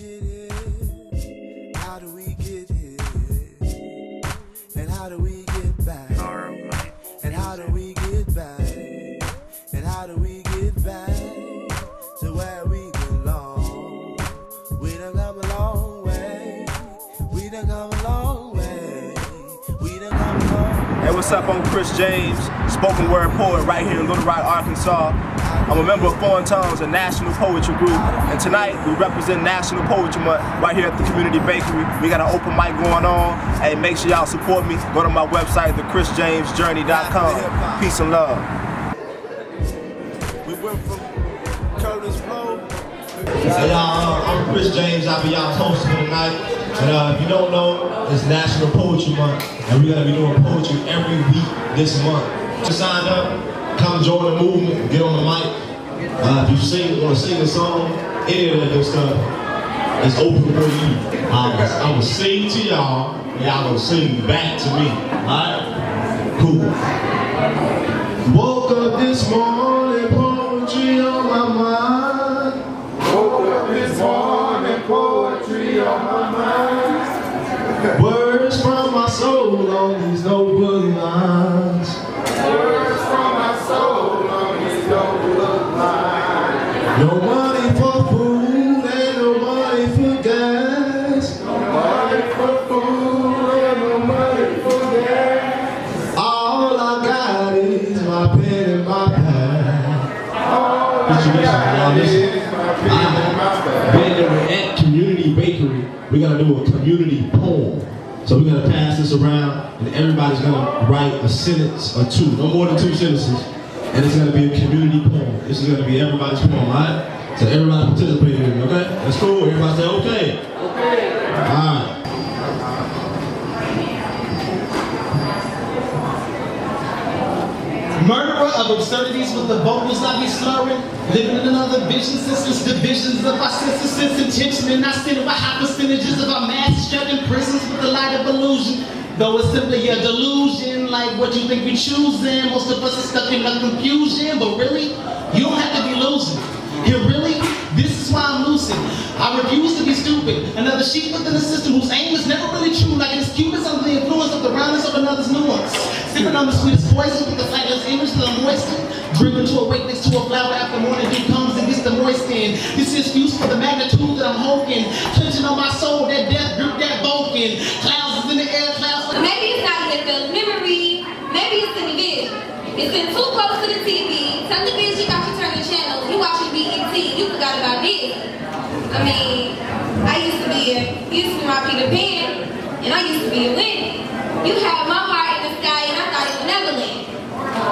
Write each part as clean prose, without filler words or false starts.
get here? How do we get here? And how do we get back? And how do we get back? And how do we get back to where we belong? We done come a long way. We done come a long way. We done come a long way. Hey, what's up? I'm Chris James, spoken word poet right here in Little Rock, Arkansas. I'm a member of Foreign Tongues, a national poetry group, and tonight we represent National Poetry Month right here at the Community Bakery. We got an open mic going on. Hey, make sure y'all support me. Go to my website, thechrisjamesjourney.com. Peace and love. We went from Curtis Poe. Hey y'all, I'm Chris James. I'll be y'all's host for tonight. And if you don't know, it's National Poetry Month, and we're gonna be doing poetry every week this month. To sign up, come join the movement, get on the mic. If you want to sing a song, any of that good stuff, it's open for you. I will sing to y'all, and y'all gonna sing back to me. Alright? Cool. Woke up this morning, poetry on my mind. Woke up this morning, poetry on my mind. Words from my soul on these notebook lines. Words from my soul on these notebook lines. No money for food and no money for gas. No money for food and no money for gas. All I got is my pen and my pad. All I got is my pen and my bag. We're at Community Bakery. We're gonna do a community poem. So we're gonna pass this around, and everybody's gonna write a sentence or two, no more than 2 sentences, and it's gonna be a community poem. This is gonna be everybody's poem, all right? So everybody participate in it, okay? That's cool. Everybody say okay. Okay. All right. Murderer of absurdities with the vocals I be slurring. Living in another vision, systems, divisions of our senses, sense intention, and I sin over high percentages of our mass shut in prisons with the light of illusion. Though it's simply a delusion, like what you think we choosing. Most of us are stuck in a confusion, but really, you don't have to be losing. Here, really, this is why I'm lucid. I refuse to be stupid. Another sheep within a system whose aim is never really true, like it's Cubans under the influence of the roundness of another's nuance. Sipping on the sweetest poison with the flagless image that I'm moistened. Driven to awake next to a flower after morning dew comes and gets the moist in. This is excuse for the magnitude that I'm hulking. Clenching on my soul, that death grip, that Vulcan. Clouds is in the air, clouds. Maybe it's not in the memory, maybe it's in the vision. It's been too close to the TV. Television got you turning channels. You watching BET, you forgot about this. I mean, I used to be my Peter Pan, and I used to be a Winnie. You had my heart in the sky, and I thought it would never land.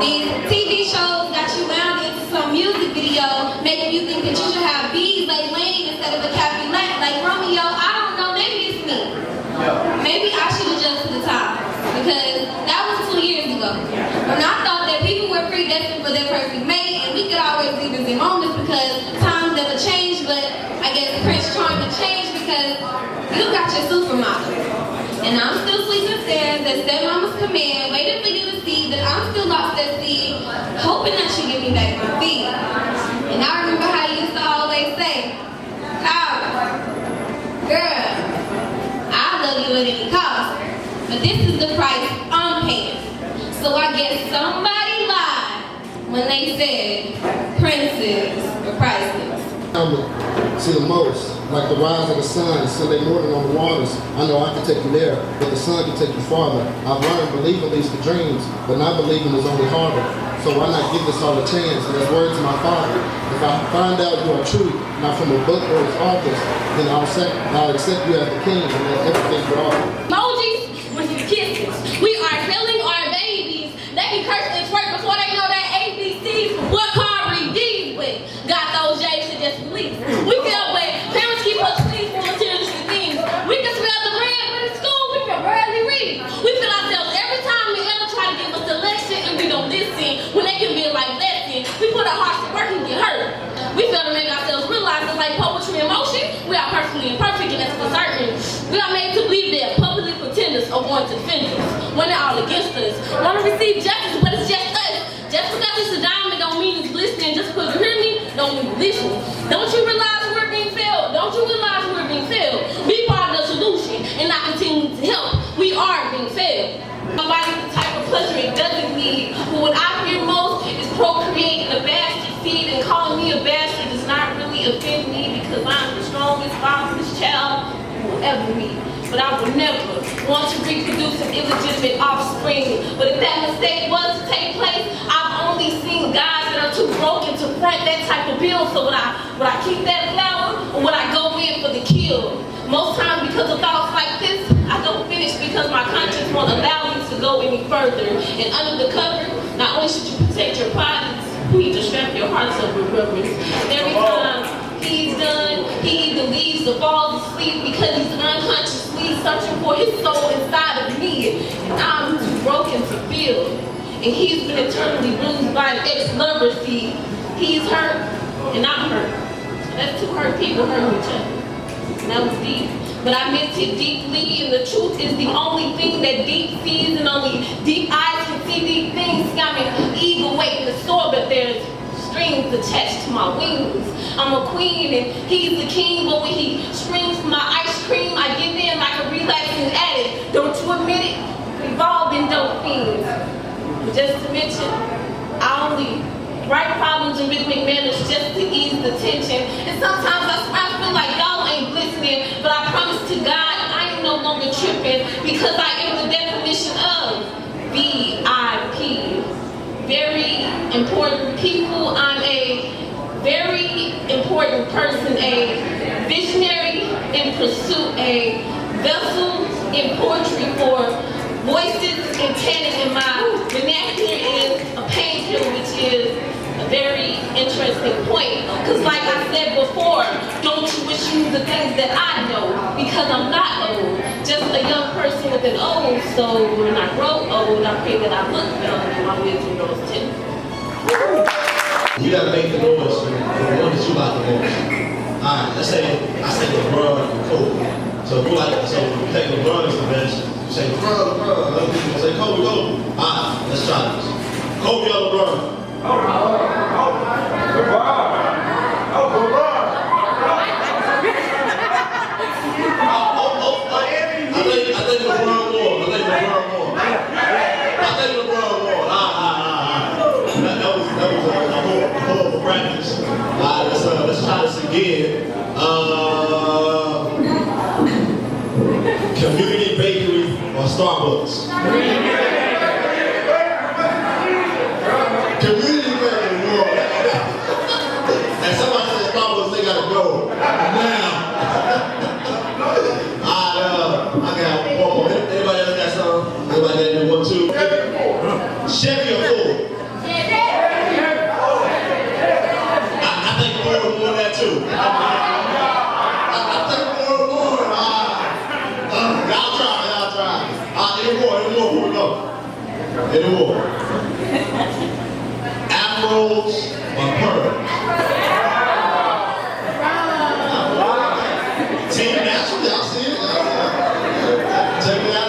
These TV shows got you wound into some music video, making you think that you should have bees like Lane instead of a Capulet like Romeo. I don't know, maybe it's me. Maybe I should adjust to the time, because that was 2 years ago. When I thought that people were predestined for their perfect mate, and we could always leave in moments because times never change, but I guess Prince trying to change because you got your supermodel. And I'm still sleeping upstairs at stepmama's command, waiting for you to see that I'm still lost at sea, hoping that you give me back my feet. And I remember how you used to always say, Kyle, girl, I love you at any cost, but this is the price I'm paying. So I guess somebody lied when they said princes were priceless. See the most, like the rise of the sun, Sunday morning on the waters. I know I can take you there, but the sun can take you farther. I've learned believing leads to dreams, but not believing is only harder. So why not give this all a chance? And as words to my father, if I find out you are true, not from a book or its authors, then I'll accept you as the king and let everything go off. Emojis with his kisses. We are killing our babies. They can curse and twerk before they know that ABCs. What car D's with? Got those J's to just police. We feel when parents keep us pleased for materialistic things. We can smell the bread, but in school we can barely read. We feel ourselves every time they ever try to give us a lesson and we don't listen. When they can be a life lesson, we put our hearts to work and get hurt. We fail to make ourselves realize that like poetry and motion, we are perfectly imperfect and that's for certain. We are made to believe that publicly pretenders are going to defend us when they're all against us. Want to receive justice, but it's just us. Just because it's a diamond don't mean it's glistening. Just because you hear me, don't mean you listen. Don't you realize we're being failed? Don't you realize we're being appropriating the bastard seed and calling me a bastard does not really offend me because I'm the strongest, fatherless child who will ever meet. But I will never want to reproduce an illegitimate offspring. But if that mistake was to take place, I've only seen guys that are too broken to front that type of bill. So would I keep that flower or would I go in for the kill? Most times because of thoughts like this, I don't finish because my conscience won't allow me to go any further. And under the cover, not only should you protect your privates, you need to strap your hearts up with reverence. Every time he's done, he either leaves or falls asleep because he's unconsciously searching for his soul inside of me. And I'm too broken to feel. And he's been eternally bruised by an ex-lover. See, he's hurt and I'm hurt. So that's two hurt people hurting each other. And that was deep. But I meant it deeply, and the truth is the only thing that deep sees, and only deep eyes can see deep things. See, I'm an eagle waiting to soar, but there's strings attached to my wings. I'm a queen and he's the king, but when he screams for my ice cream, I give in like a relaxing addict. Don't you admit it? We've all been dope fiends. But just to mention, I only write problems in rhythmic manners just to ease the tension. And sometimes I feel like y'all ain't listening, but I promise to God I ain't no longer tripping because I am the definition of VIP. Very important people. I'm a very important person, a visionary in pursuit, a vessel in poetry for voices and panic, and my vernacular is a painkiller, which is a very interesting point. Because like I said before, don't you wish you knew the things that I know, because I'm not old, just a young person with an old soul. When I grow old, I pray that I look young and my wisdom grows too. You gotta make the noise for the one that you like the most. Alright, let's say I say LeBron and Kobe. So if you take LeBron as the best, you say LeBron. Other people say Kobe. Alright, let's try this. Kobe or LeBron? I think LeBron won. That was a horrible practice. Let's try this again. Community bakery or Starbucks? Community bakery, boy. And somebody said Starbucks, they gotta go now. I got one more. Anybody else got something? Anybody got one too? Chevy or Ford? I think Ford won that too. I think Ford won. Y'all try. Any more before we go? Any more? Afros or perms? Team National, y'all see it? Check it out.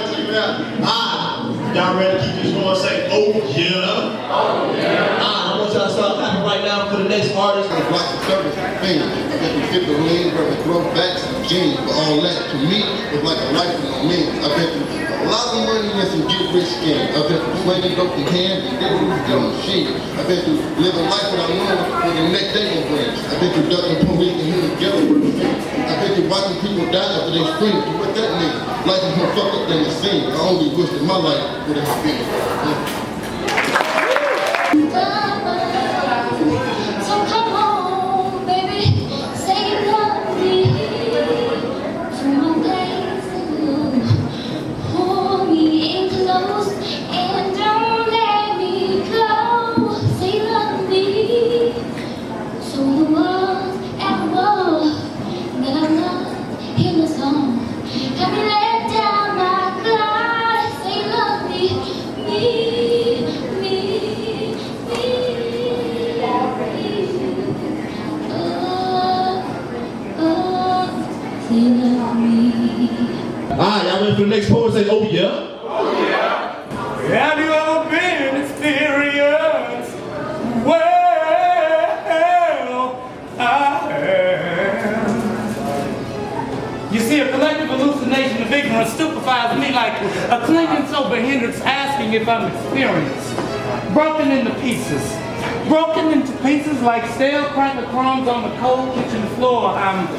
Y'all ready to keep this going? Say, oh yeah. I want y'all to start clapping right now for the next artist. It's like the service thing. That we get the lean, where we grow backs and jeans. But all that to me was like a life in a means. I've been through a lot of money and some get rich schemes. I've been through slinging dope in hand and getting the machine. I've been through living life without knowing what the next day will bring. I've been through ducking police and hitting together with the feet. I've been through watching people die after they scream. What that means? Life is more fucked up than it seems. I only wish that my life would have been. So come on, baby, say you love me. To my place, hold me in close and don't let me go. Say you love me. So the world and world that I love in the song. Have you let down my guard? Say you love me. Alright, y'all ready for the next poet? Say, oh yeah. Have you ever been experienced? Well, I have. You see, a collective hallucination of ignorance stupefies me like a clinging sober hindrance asking if I'm experienced. Broken into pieces, broken into pieces like stale cracker crumbs on the cold kitchen floor. I'm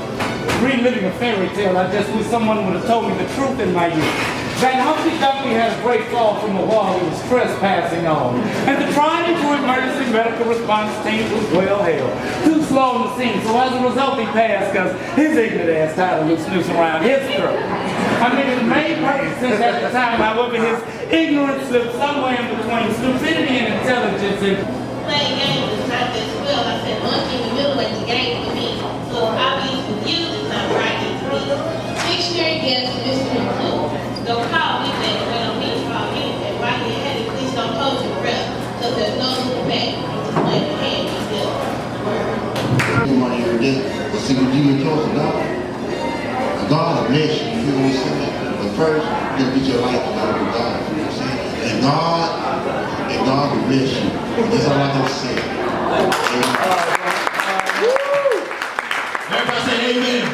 reliving a fairy tale. I just wish someone would have told me the truth in my youth. That Humpty Dumpty had a great fall from a wall he was trespassing on. And the tried and true emergency medical response team was well held. Too slow on the scene, so as a result he passed because his ignorant ass tied a loose noose around his throat. I mean, it made perfect sense at the time, however his ignorance slipped somewhere in between stupidity and intelligence. And playing games is not this well. I said monkey in the middle at the game for me. So obvious with you is not right to me. Dictionary guess, mystery clue. Don't call me that when I'm being called anything. While you're headed, please don't hold your breath. Because there's no looking back. Just play the hand you deal. You want to hear this? But see, when you get close to God, God will bless you. You know what I'm saying? But first, you gotta get your life together with God. You know what I'm saying? And God will bless you. That's all I have to say. Everybody say amen.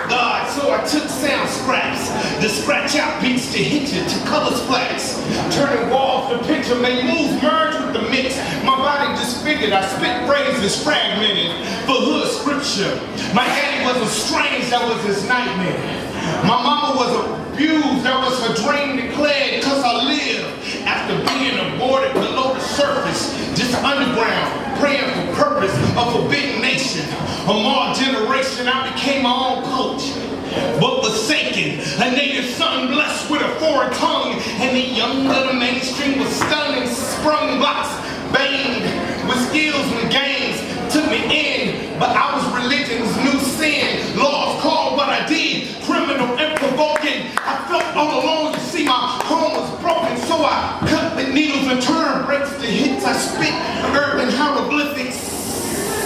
God, so I took sound scraps to scratch out beats to hit you, to color splats. Turning walls to picture, make moves merge with the mix. My body disfigured, I spit phrases fragmented for hood scripture. My daddy was estranged, that was his nightmare. My mama was abused, that was her dream declared, cause I lived after being aborted below the surface, just underground, praying for purpose, a forbidden nation, a more generation. I became my own coach, but forsaken, a native son blessed with a foreign tongue, and the young of the mainstream was stunned and sprung blocks, banged with skills and games, took me in, but I was religion's new sin. Laws called what I did, criminal and provoking. I felt all alone, you see my home was broken, so I cut the needles and turned breaks to hits. I spit urban hieroglyphics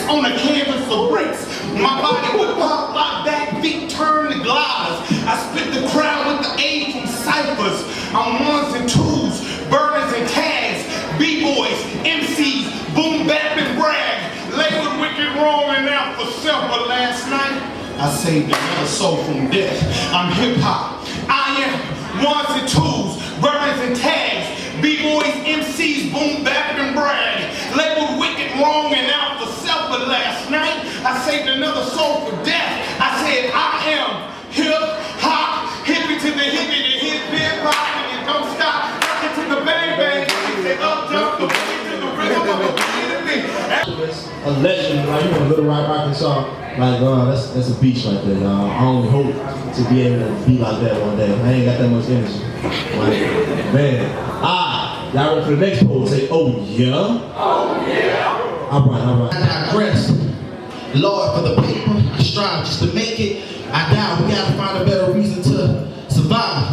on a canvas of bricks. My body would pop like back, feet turn to gliders. I split the crowd with the aid from ciphers. I'm ones and twos, burners and tags, B-boys, MCs, boom, bap and brag. Labeled wicked, wrong, and out for self. But last night, I saved another soul from death. I'm hip-hop. I am ones and twos, burners and tags, B-boys, MCs, boom, bap and brag. Labeled wicked, wrong, and out for self. But last night, I saved another soul for death. I said, I am hip-hop, hippie to the hippie, the hip-hop, and you don't stop. Rock it to the bang-bang, say up, jump, the boogie to the rhythm of the beat. A legend right here in Little Rock, Arkansas. Like, that's a beach right there, y'all. I only hope to be able to be like that one day. I ain't got that much energy. Like, man. Y'all ready for the next poll? Say, oh yeah? Oh yeah. All right. I digress. Lord, for the paper, I strive just to make it. I doubt we gotta find a better reason to survive.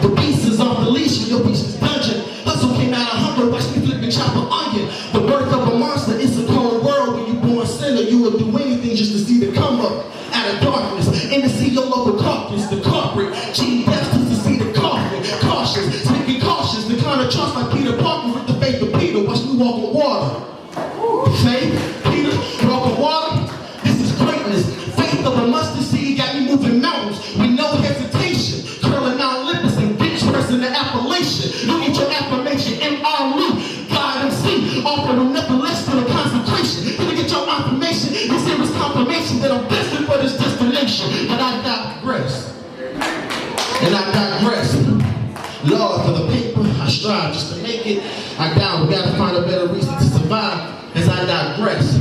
The beast is off the leash when your beast is dungeon. Hustle came out of hunger, watch me flip and chop an onion. The birth of a monster, it's a cold world. When you born sinner, you will do anything just to see the come up out of darkness. And to see your local carcass, the culprit. Gene Justice to see the coffin. Cautious, speaking cautious, the kind of trust like Peter Parker with the faith of Peter. Watch me walk on water. Faith, Peter, walk on water. This is greatness. Faith of a mustard seed got me moving mountains with no hesitation. Curling out lips and bitch pressing the Appalachian. Look at your affirmation, MRE, God MC, offering nothing less than a consecration. Look at your affirmation, this here is confirmation that I'm destined for this destination. But I digress. And I digress. Lord, for the paper, I strive just to make it. I doubt we gotta find a better reason to survive. As I digress.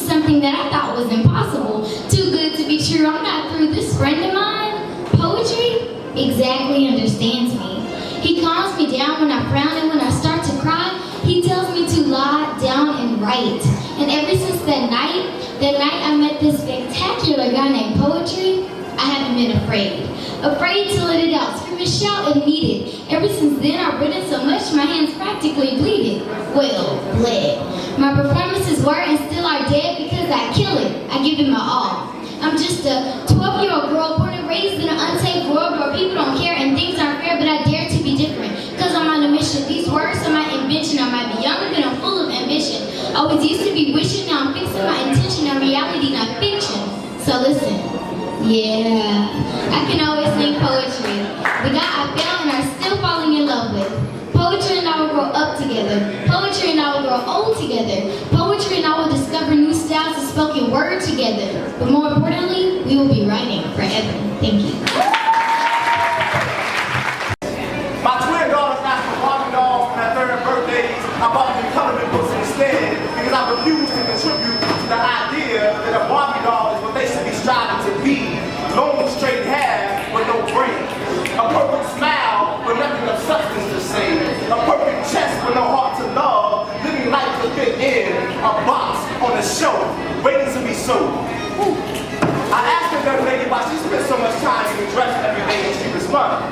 Something that I thought was impossible. Too good to be true. I'm not through. This friend of mine, poetry, exactly understands me. He calms me down when I frown and when I start to cry. He tells me to lie down and write. And ever since that night I met this spectacular guy named Poetry, I haven't been afraid. Afraid to let it out, scream and shout and meet it. Ever since then, I've written so much, my hands practically bleeded. Well, bled. My performances were and still are dead because I kill it. I give it my all. I'm just a 12-year-old girl born and raised in an unsafe world where people don't care and things aren't fair, but I dare to be different. Cause I'm on a mission. These words are my invention. I might be younger, but I'm full of ambition. Always used to be wishing, now I'm fixing my intention on reality, not fiction. So listen. Yeah, I can always sing poetry. The guy I fell and are still falling in love with. Poetry poem together. Poetry and I will discover new styles of spoken word together. But more importantly, we will be writing forever. Thank you. My twin daughters asked for Barbie dolls for their third birthdays. I bought them coloring books instead because I refuse to contribute to the idea that a Barbie doll is what they should be striving to be. Long straight hair with no brain. A perfect smile with nothing of substance to say. A perfect chest with no heart to love. Living life to fit in a box on a shelf, waiting to be sold. I asked the young lady why she spent so much time getting dressed every day, and she responded,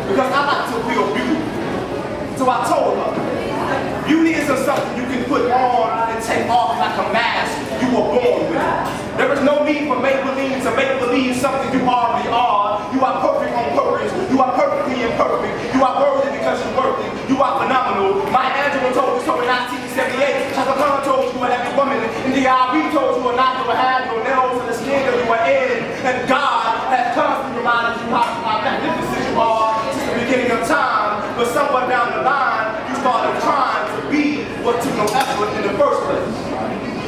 because I like to feel beautiful. So I told her, beauty isn't something you can put on and take off like a mask you were born with. There is no need for make-believe to make believe something you already are. You are perfect on purpose. You are perfectly imperfect. You are worthy because you're worthy. You are phenomenal. Maya Angelou told you so in 1978. Chaka Khan told you and every woman in the R.B. told you or not, you will have your nails to the skin that you are in. And God has constantly reminded you how magnificent you are since the beginning of time. But somewhere down the line, you started trying to be what took no effort in the first place.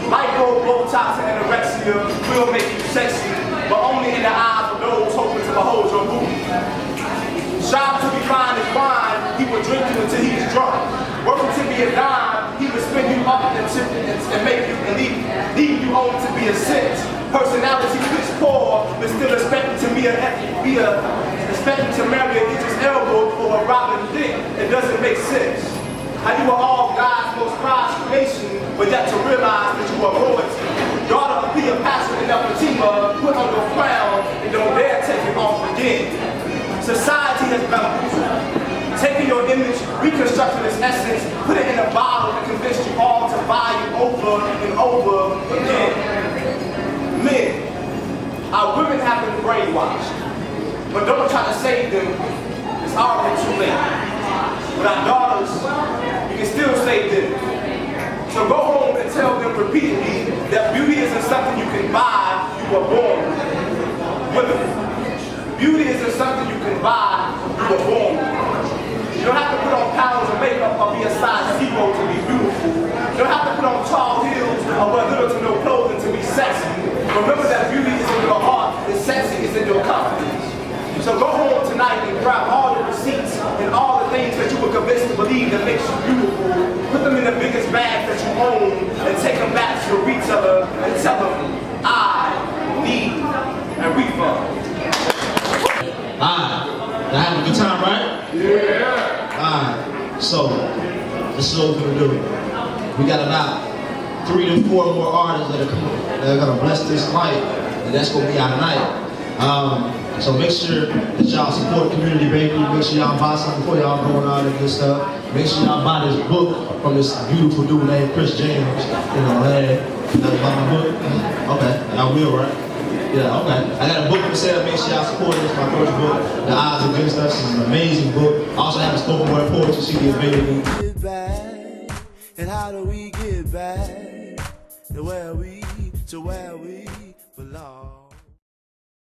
Lipo, Botox, and anorexia will make you sexy, but only in the eyes of those hoping to behold your booty. Shop to be fine as wine, he will drink you until he is drunk. Working to be a dime, he will spin you up and make you and leave you only to be a cent. Personality is poor, but still expecting to expecting to marry a Idris Elba or a Robin Thicke. It doesn't make sense. How you are all God's most prized creation, but yet to realize that you are royalty. Daughter of Cleopatra and Nefertima, put on your crown and don't dare take it off again. Society has bamboozled. Taking your image, reconstructing its essence, put it in a bottle and convince you all to buy it over and over again. Men, our women have been brainwashed, but don't try to save them, it's already too late. With our daughters, you can still save them. So go home and tell them repeatedly that beauty isn't something you can buy, you were born with. Women, beauty isn't something you can buy, you were born with. You don't have to put on pounds of makeup or be a size 0 to be beautiful. You don't have to put on tall heels or wear little to no clothing to be sexy. Remember that beauty is in your heart and sexy is in your confidence. So go home tonight and grab all your receipts and all the things that you were convinced to believe that makes you beautiful. Put them in the biggest bag that you own and take them back to your retailer and tell them, I need a refund. Alright, y'all having a good time, right? Yeah. Alright, so this is what we're gonna do. We got about 3 to 4 more artists that are gonna bless this night, and that's gonna be our night. So make sure that y'all support Community Bakery. Make sure y'all buy something before y'all go and all that good stuff. Make sure y'all buy this book from this beautiful dude named Chris James. You know, that's my book. Okay, y'all will, right? Yeah, okay. I got a book for sale. Make sure y'all support it. It's my first book, The Odds Against Us. It's an amazing book. I also have a spoken word poetry CD available. Get back, and how do we get back to where we belong?